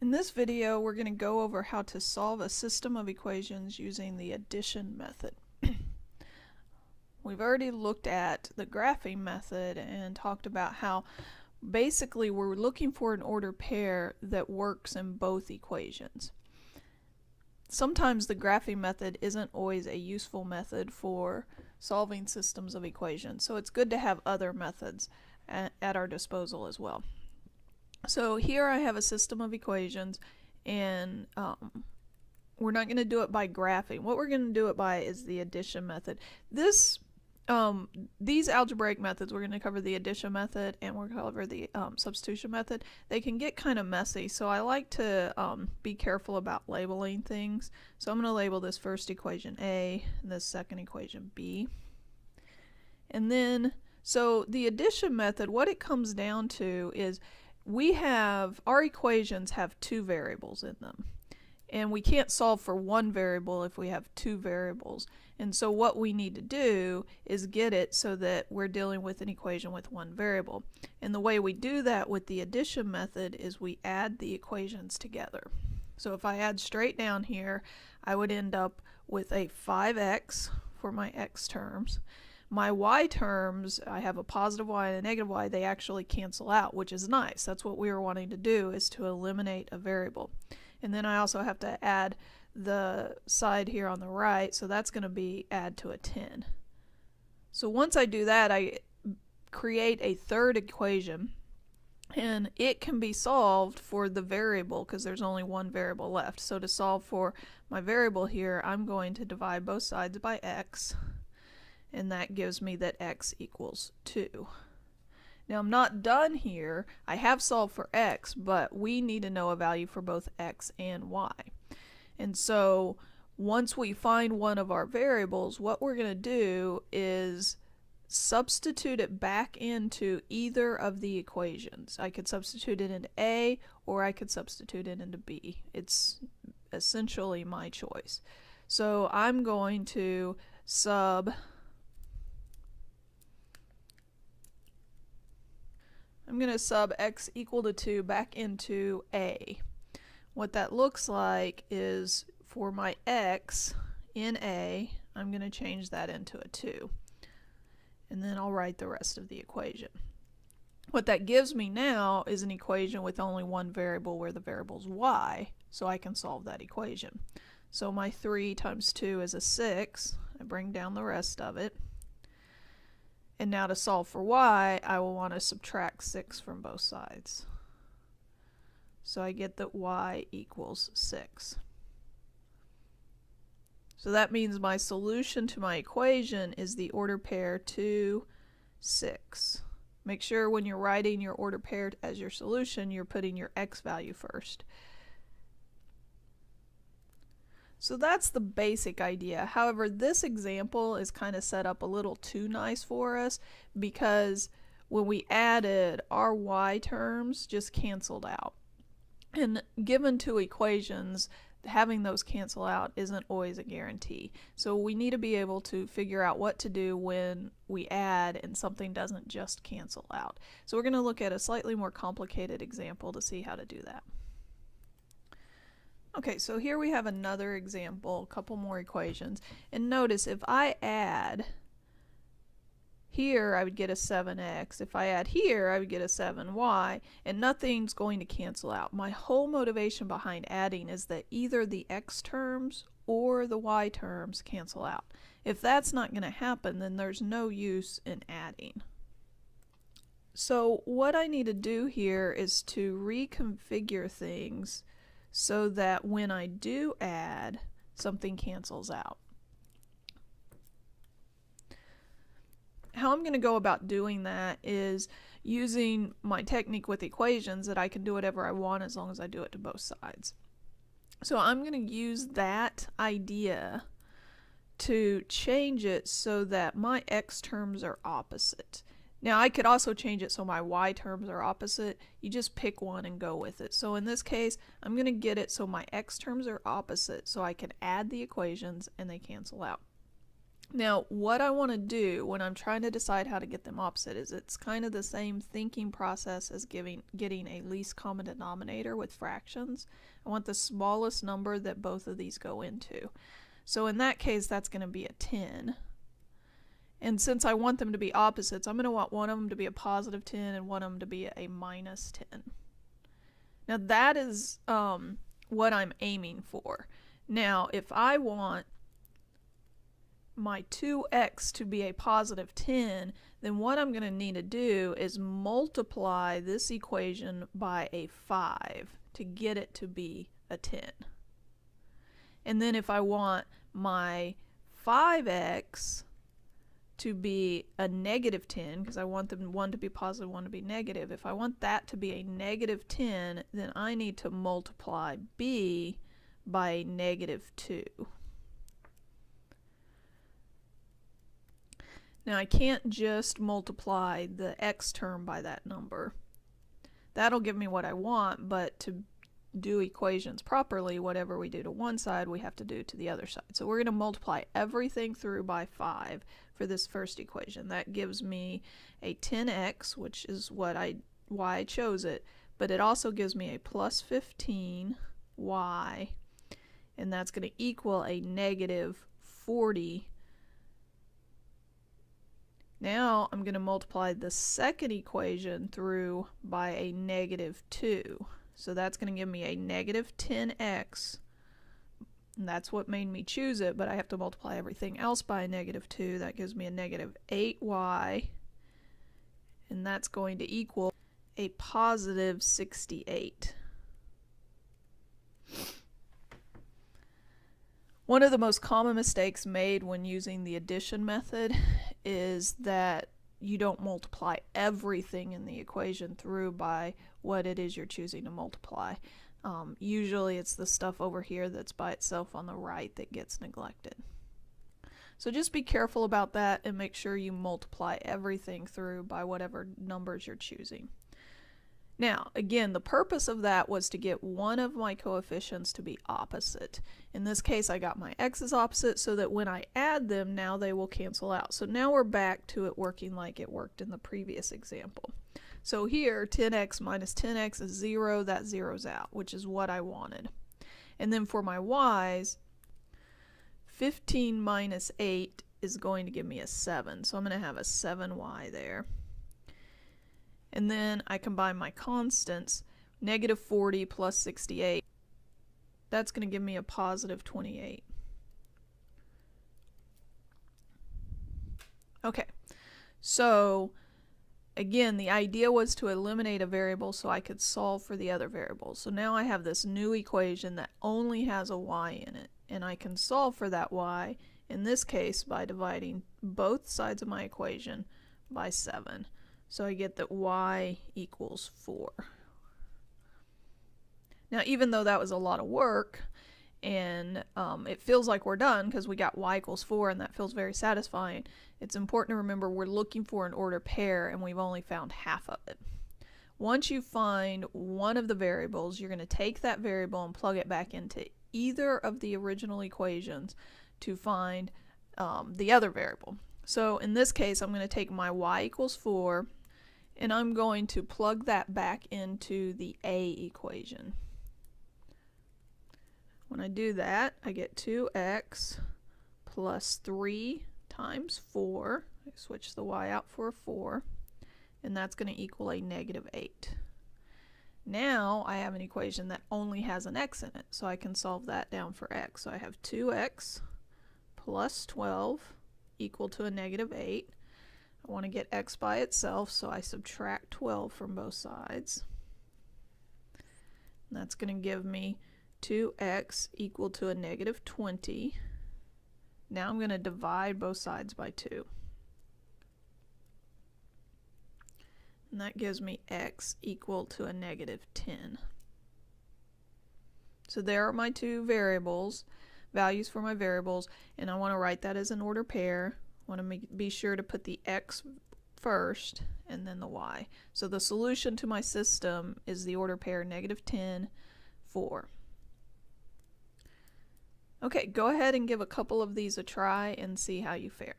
In this video, we're going to go over how to solve a system of equations using the addition method. We've already looked at the graphing method and talked about how basically we're looking for an ordered pair that works in both equations. Sometimes the graphing method isn't always a useful method for solving systems of equations, so it's good to have other methods at our disposal as well. So here I have a system of equations, and we're not going to do it by graphing. What we're going to do it by is the addition method. These algebraic methods, we're going to cover the addition method and we're going to cover the substitution method. They can get kind of messy, so I like to be careful about labeling things. So I'm going to label this first equation A and this second equation B. And then, so the addition method, what it comes down to is our equations have two variables in them, and we can't solve for one variable if we have two variables. And so what we need to do is get it so that we're dealing with an equation with one variable. And the way we do that with the addition method is we add the equations together. So if I add straight down here, I would end up with a 5x for my x terms. My y terms, I have a positive y and a negative y, they actually cancel out, which is nice. That's what we were wanting to do, is to eliminate a variable. And then I also have to add the side here on the right, so that's going to be add to a 10. So once I do that, I create a third equation, and it can be solved for the variable because there's only one variable left. So to solve for my variable here, I'm going to divide both sides by x, and that gives me that x equals 2. Now I'm not done here. I have solved for x, but we need to know a value for both x and y. And so once we find one of our variables, what we're going to do is substitute it back into either of the equations. I could substitute it into A, or I could substitute it into B. It's essentially my choice. So I'm going to sub x equal to 2 back into A. What that looks like is for my x in A, I'm going to change that into a 2. And then I'll write the rest of the equation. What that gives me now is an equation with only one variable where the variable's y, so I can solve that equation. So my 3 times 2 is a 6. I bring down the rest of it. And now to solve for y, I will want to subtract 6 from both sides. So I get that y equals 6. So that means my solution to my equation is the order pair 2, 6. Make sure when you're writing your order pair as your solution, you're putting your x value first. So that's the basic idea. However, this example is kind of set up a little too nice for us because when we added, our y terms just canceled out. And given two equations, having those cancel out isn't always a guarantee. So we need to be able to figure out what to do when we add and something doesn't just cancel out. So we're going to look at a slightly more complicated example to see how to do that. Okay, so here we have another example, a couple more equations. And notice if I add here, I would get a 7x. If I add here, I would get a 7y, and nothing's going to cancel out. My whole motivation behind adding is that either the x terms or the y terms cancel out. If that's not going to happen, then there's no use in adding. So what I need to do here is to reconfigure things so that when I do add, something cancels out. How I'm going to go about doing that is using my technique with equations that I can do whatever I want as long as I do it to both sides. So I'm going to use that idea to change it so that my x terms are opposite. Now I could also change it so my y terms are opposite. You just pick one and go with it. So in this case, I'm going to get it so my x terms are opposite so I can add the equations and they cancel out. Now, what I want to do when I'm trying to decide how to get them opposite is it's kind of the same thinking process as getting a least common denominator with fractions. I want the smallest number that both of these go into. So in that case, that's going to be a 10. And since I want them to be opposites, I'm going to want one of them to be a positive 10 and one of them to be a minus 10. Now that is what I'm aiming for. Now, if I want my 2x to be a positive 10, then what I'm going to need to do is multiply this equation by a 5 to get it to be a 10. And then if I want my 5x to be a negative 10, because I want them one to be positive, one to be negative, if I want that to be a negative 10, then I need to multiply b by a negative 2. Now I can't just multiply the x term by that number. That'll give me what I want, but to do equations properly, whatever we do to one side, we have to do to the other side. So we're going to multiply everything through by 5 for this first equation. That gives me a 10x, which is why I chose it, but it also gives me a plus 15y, and that's going to equal a negative 40. Now I'm going to multiply the second equation through by a negative 2. So that's going to give me a negative 10x. And that's what made me choose it, but I have to multiply everything else by a negative 2. That gives me a negative 8y. And that's going to equal a positive 68. One of the most common mistakes made when using the addition method is that you don't multiply everything in the equation through by what it is you're choosing to multiply. Usually it's the stuff over here that's by itself on the right that gets neglected. So just be careful about that and make sure you multiply everything through by whatever numbers you're choosing. Now, again, the purpose of that was to get one of my coefficients to be opposite. In this case, I got my x's opposite so that when I add them, now they will cancel out. So now we're back to it working like it worked in the previous example. So here, 10x minus 10x is 0. That zeroes out, which is what I wanted. And then for my y's, 15 minus 8 is going to give me a 7. So I'm going to have a 7y there. And then I combine my constants, negative 40 plus 68. That's going to give me a positive 28. Okay, so again, the idea was to eliminate a variable so I could solve for the other variables. So now I have this new equation that only has a y in it, and I can solve for that y, in this case, by dividing both sides of my equation by 7. So I get that y equals 4. Now, even though that was a lot of work, and it feels like we're done because we got y equals 4 and that feels very satisfying, it's important to remember we're looking for an ordered pair and we've only found half of it. Once you find one of the variables, you're going to take that variable and plug it back into either of the original equations to find the other variable. So in this case, I'm going to take my y equals 4 and I'm going to plug that back into the a equation. When I do that, I get 2x plus 3 times 4. I switch the y out for a 4, and that's going to equal a negative 8. Now I have an equation that only has an x in it, so I can solve that down for x. So I have 2x plus 12 equal to a negative 8. I want to get x by itself, so I subtract 12 from both sides. And that's going to give me 2x equal to a negative 20. Now I'm going to divide both sides by 2. And that gives me x equal to a negative 10. So there are my two variables, values for my variables, and I want to write that as an ordered pair. I want to be sure to put the x first and then the y. So the solution to my system is the ordered pair negative 10, 4. Okay, go ahead and give a couple of these a try and see how you fare.